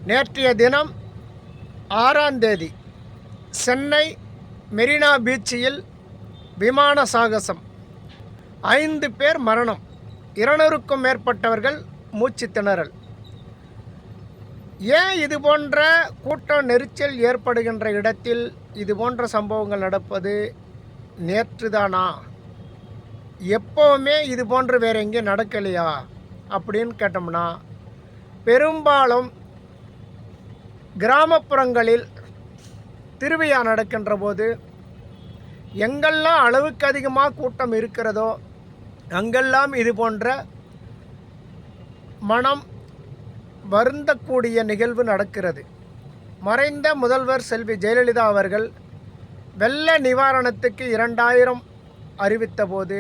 நேற்றைய தினம் 6ஆம் தேதி சென்னை மெரினா பீச்சில் விமான சாகசம் 5 பேர் மரணம், 200க்கும் மேற்பட்டவர்கள் மூச்சு திணறல். ஏன் இது போன்ற கூட்டம் நெரிச்சல் ஏற்படுகின்ற இடத்தில் இது போன்ற சம்பவங்கள் நடப்பது நேற்றுதானா? எப்போவுமே இது போன்று வேறு எங்கேயும் நடக்கலையா அப்படின்னு கேட்டோம்னா, பெரும்பாலும் கிராமப்புறங்களில் திருவிழா நடக்கின்ற போது எங்கெல்லாம் அளவுக்கு அதிகமாக கூட்டம் இருக்கிறதோ அங்கெல்லாம் இது போன்ற மனம் வருந்தக்கூடிய நிகழ்வு நடக்கிறது. மறைந்த முதல்வர் செல்வி ஜெயலலிதா அவர்கள் வெள்ள நிவாரணத்துக்கு 2000 அறிவித்த போது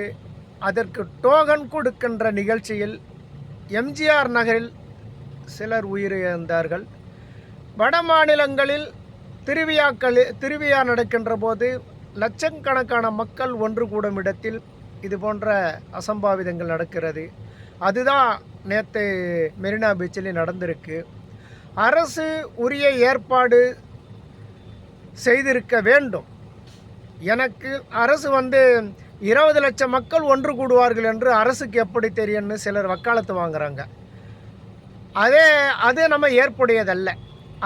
அதற்கு டோகன் கொடுக்கின்ற நிகழ்ச்சியில் எம்ஜிஆர் நகரில் சிலர் உயிரிழந்தார்கள். வட மாநிலங்களில் திருவிழா நடக்கின்ற போது லட்சக்கணக்கான மக்கள் ஒன்று கூடும் இடத்தில் இது போன்ற அசம்பாவிதங்கள் நடக்கிறது. அதுதான் நேற்று மெரினா பீச்சில் நடந்திருக்கு. அரசு உரிய ஏற்பாடு செய்திருக்க வேண்டும். எனக்கு அரசு 20 லட்சம் மக்கள் ஒன்று கூடுவார்கள் என்று அரசுக்கு எப்படி தெரியும்னு சிலர் வக்காலத்து வாங்குறாங்க. அது நம்ம ஏற்புடையதல்ல.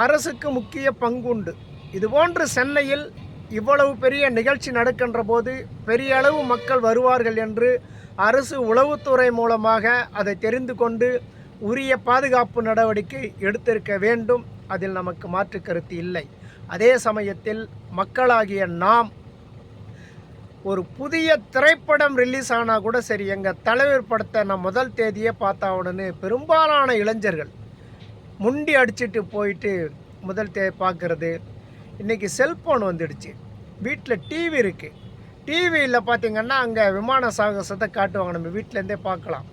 அரசுக்கு முக்கிய பங்குண்டு. இதுபோன்று சென்னையில் இவ்வளவு பெரிய நிகழ்ச்சி நடக்கின்ற போது பெரிய அளவு மக்கள் வருவார்கள் என்று அரசு உளவுத்துறை மூலமாக அதை தெரிந்து கொண்டு உரிய பாதுகாப்பு நடவடிக்கை எடுத்திருக்க வேண்டும். அதில் நமக்கு மாற்று கருத்து இல்லை. அதே சமயத்தில் மக்களாகிய நாம் ஒரு புதிய திரைப்படம் ரிலீஸ் ஆனால் கூட சரி, எங்கள் தலைவர் படத்தை நான் முதல் தேதியே பார்த்தா உடனே பெரும்பாலான இளைஞர்கள் முண்டி அடிச்சுட்டு போயிட்டு முதல் தேதி பார்க்குறது. இன்றைக்கி செல்ஃபோன் வந்துடுச்சு, வீட்டில் டிவி இருக்குது. டிவியில் பார்த்திங்கன்னா அங்கே விமான சாகசத்தை காட்டுவாங்க, நம்ம வீட்டிலேருந்தே பார்க்கலாம்.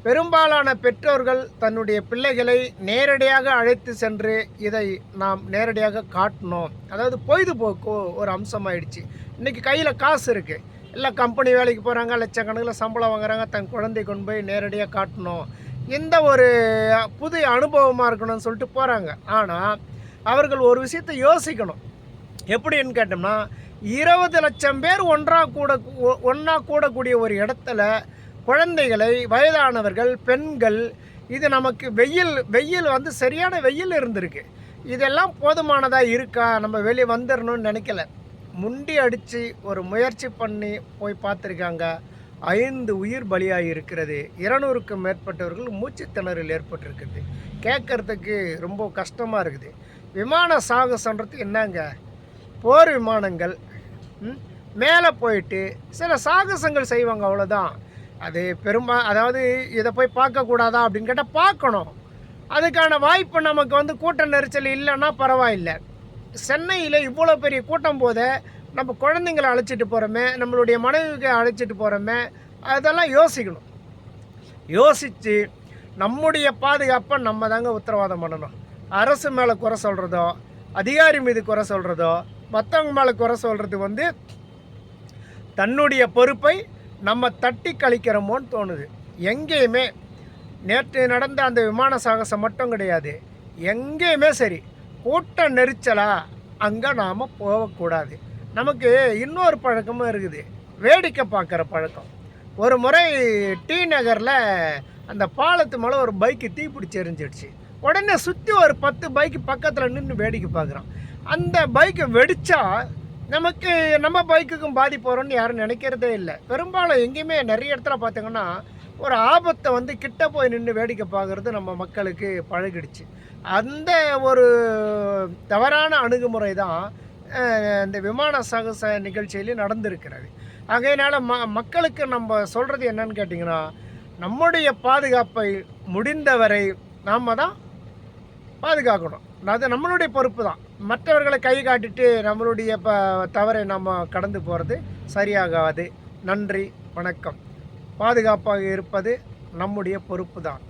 பெரும்பாலான பெற்றோர்கள் தன்னுடைய பிள்ளைகளை நேரடியாக அழைத்து சென்று இதை நாம் நேரடியாக காட்டணும். அதாவது பொழுதுபோக்கு ஒரு அம்சமாயிடுச்சு. இன்றைக்கி கையில் காசு இருக்குது, எல்லாம் கம்பெனி வேலைக்கு போகிறாங்க, லட்சக்கணக்கில் சம்பளம் வாங்குறாங்க. தன் குழந்தை கொண்டு போய் நேரடியாக காட்டணும், இந்த ஒரு புது அனுபவமாக இருக்கணும்னு சொல்லிட்டு போகிறாங்க. ஆனால் அவர்கள் ஒரு விஷயத்தை யோசிக்கணும். எப்படின்னு கேட்டோம்னா, 20 லட்சம் பேர் ஒன்றா கூடக்கூடிய ஒரு இடத்துல குழந்தைகளை, வயதானவர்கள், பெண்கள், இது நமக்கு வெயில் சரியான வெயில் இருந்திருக்கு. இதெல்லாம் போதுமானதாக இருக்கா? நம்ம வெளியே வந்துடணும்னு நினைக்கல. முண்டி அடித்து ஒரு முயற்சி பண்ணி போய் பார்த்துருக்காங்க. 5 உயிர் பலியாகி இருக்கிறது. 200க்கும் மேற்பட்டவர்கள் மூச்சு திணறல் ஏற்பட்டிருக்குது. கேட்குறதுக்கு ரொம்ப கஷ்டமாக இருக்குது. விமான சாகசன்றது என்னங்க? போர் விமானங்கள் மேலே போயிட்டு சில சாகசங்கள் செய்வாங்க, அவ்வளோதான். அது அதாவது இதை போய் பார்க்கக்கூடாதா அப்படின்னு கேட்டால் பார்க்கணும். அதுக்கான வாய்ப்பு நமக்கு கூட்ட நெரிச்சல் இல்லைன்னா பரவாயில்லை. சென்னையில் இவ்வளோ பெரிய கூட்டம் போதே நம்ம குழந்தைங்களை அழைச்சிட்டு போகிறோமே, நம்மளுடைய மனைவிக்கு அழைச்சிட்டு போகிறோமே, அதெல்லாம் யோசிக்கணும். யோசித்து நம்முடைய பாதுகாப்பை நம்ம தாங்க உத்தரவாதம் பண்ணணும். அரசு மேலே குறை சொல்கிறதோ, அதிகாரி மீது குறை சொல்கிறதோ, மற்றவங்க மேலே குறை சொல்கிறது தன்னுடைய பொறுப்பை நம்ம தட்டி கழிக்கிறோமோன்னு தோணுது. எங்கேயுமே நேற்று நடந்த அந்த விமான சாகசம் மட்டும் கிடையாது, எங்கேயுமே சரி, கூட்ட நெரிச்சலாக அங்கே நாம் போகக்கூடாது. நமக்கு இன்னொரு பழக்கமும் இருக்குது, வேடிக்கை பார்க்குற பழக்கம். ஒரு முறை டி நகரில் அந்த பாலத்து மேலே ஒரு பைக்கு தீப்பிடிச்சி எரிஞ்சிடுச்சு. உடனே சுற்றி ஒரு 10 பைக்கு பக்கத்தில் நின்று வேடிக்கை பார்க்குறான். அந்த பைக்கு வெடித்தா நம்ம பைக்குக்கும் பாதிப்பு வரும்னு யாரும் நினைக்கிறதே இல்லை. பெரும்பாலும் எங்கேயுமே நிறைய இடத்துல பார்த்திங்கன்னா ஒரு ஆபத்தை கிட்ட போய் நின்று வேடிக்கை பார்க்குறது நம்ம மக்களுக்கு பழகிடுச்சு. அந்த ஒரு தவறான அணுகுமுறை தான் இந்த விமான சாகச நிகழ்ச்சியிலே நடந்திருக்கிறது. ஆகையினால மக்களுக்கு நம்ம சொல்கிறது என்னன்னு கேட்டிங்கன்னா, நம்முடைய பாதுகாப்பை முடிந்தவரை நாம் தான் பாதுகாக்கணும். அது நம்மளுடைய பொறுப்பு தான். மற்றவர்களை கை காட்டிட்டு நம்மளுடைய தவறை நம்ம கடந்து போகிறது சரியாகாது. நன்றி, வணக்கம். பாதுகாப்பாக இருப்பது நம்முடைய பொறுப்பு தான்.